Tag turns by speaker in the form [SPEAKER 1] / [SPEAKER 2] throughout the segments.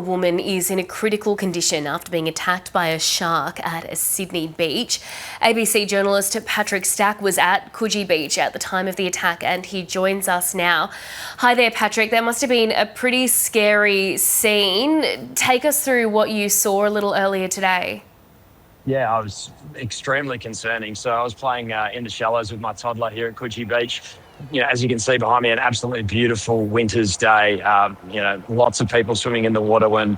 [SPEAKER 1] woman is in a critical condition after being attacked by a shark at a Sydney beach. ABC journalist Patrick Stack was at Coogee Beach at the time of the attack and he joins us now. Hi there, Patrick. That must have been a pretty scary scene. Take us through what you saw a little earlier today.
[SPEAKER 2] Yeah, I was extremely concerning. So I was playing in the shallows with my toddler here at Coogee Beach. As you can see behind me, an absolutely beautiful winter's day. Lots of people swimming in the water when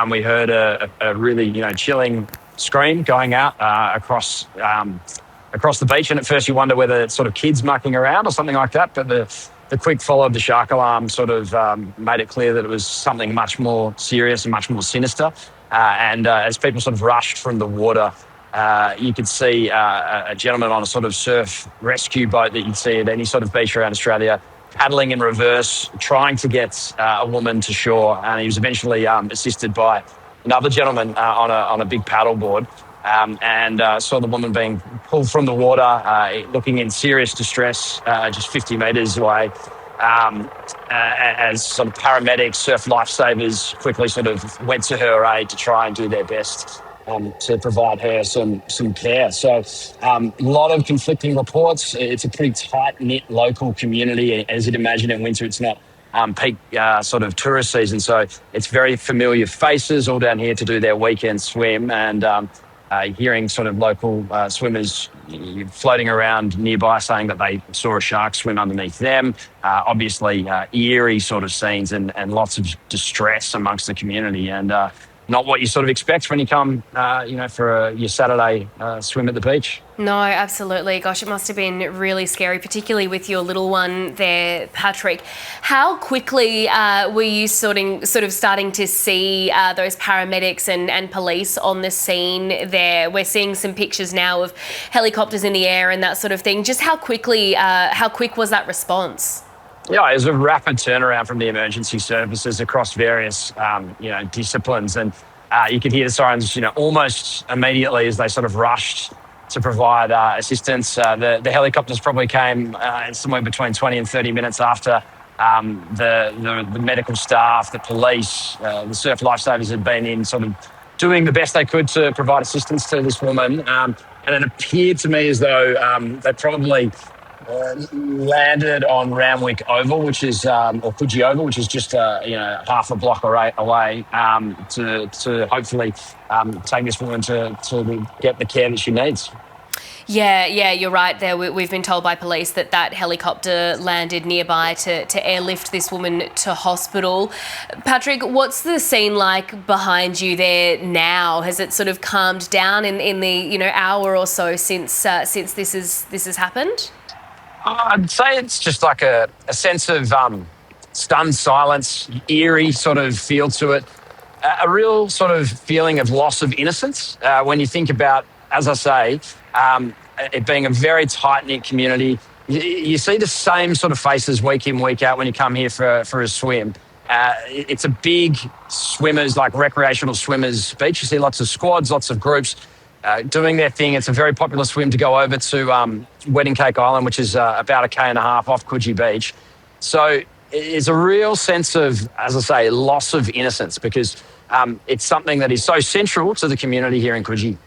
[SPEAKER 2] we heard a really, chilling scream going out across the beach. And at first you wonder whether it's sort of kids mucking around or something like that. But the quick follow of the shark alarm sort of made it clear that it was something much more serious and much more sinister. As people sort of rushed from the water, you could see a gentleman on a sort of surf rescue boat that you'd see at any sort of beach around Australia, paddling in reverse, trying to get a woman to shore. And he was eventually assisted by another gentleman on a big paddleboard, and saw the woman being pulled from the water, looking in serious distress, just 50 metres away. As sort of paramedics, surf lifesavers quickly sort of went to her aid to try and do their best to provide her some care. So a lot of conflicting reports. It's a pretty tight-knit local community. As you'd imagine, in winter, it's not peak sort of tourist season. So it's very familiar faces all down here to do their weekend swim, and hearing sort of local swimmers floating around nearby saying that they saw a shark swim underneath them. Obviously, eerie sort of scenes and lots of distress amongst the community, and not what you sort of expect when you come, for your Saturday swim at the beach.
[SPEAKER 1] No, absolutely. Gosh, it must have been really scary, particularly with your little one there, Patrick. How quickly were you sort of starting to see those paramedics and police on the scene there? We're seeing some pictures now of helicopters in the air and that sort of thing. Just how quick was that response?
[SPEAKER 2] Yeah, it was a rapid turnaround from the emergency services across various, disciplines. And you could hear the sirens, almost immediately as they sort of rushed to provide assistance. The helicopters probably came somewhere between 20 and 30 minutes after the medical staff, the police, the surf lifesavers had been in sort of doing the best they could to provide assistance to this woman. And it appeared to me as though they probably landed on Randwick Oval, which is or Coogee Oval, which is just half a block away, to hopefully take this woman to get the care that she needs.
[SPEAKER 1] Yeah, you're right there. We've been told by police that helicopter landed nearby to airlift this woman to hospital. Patrick, what's the scene like behind you there now? Has it sort of calmed down in the hour or so since this has happened?
[SPEAKER 2] I'd say it's just like a sense of stunned silence, eerie sort of feel to it, a real sort of feeling of loss of innocence when you think about, as I say, it being a very tight-knit community. You see the same sort of faces week in, week out when you come here for a swim. It's a big swimmers, like recreational swimmers beach. You see lots of squads, lots of groups doing their thing. It's a very popular swim to go over to Wedding Cake Island, which is about 1.5 km off Coogee Beach. So it's a real sense of, as I say, loss of innocence, because it's something that is so central to the community here in Coogee.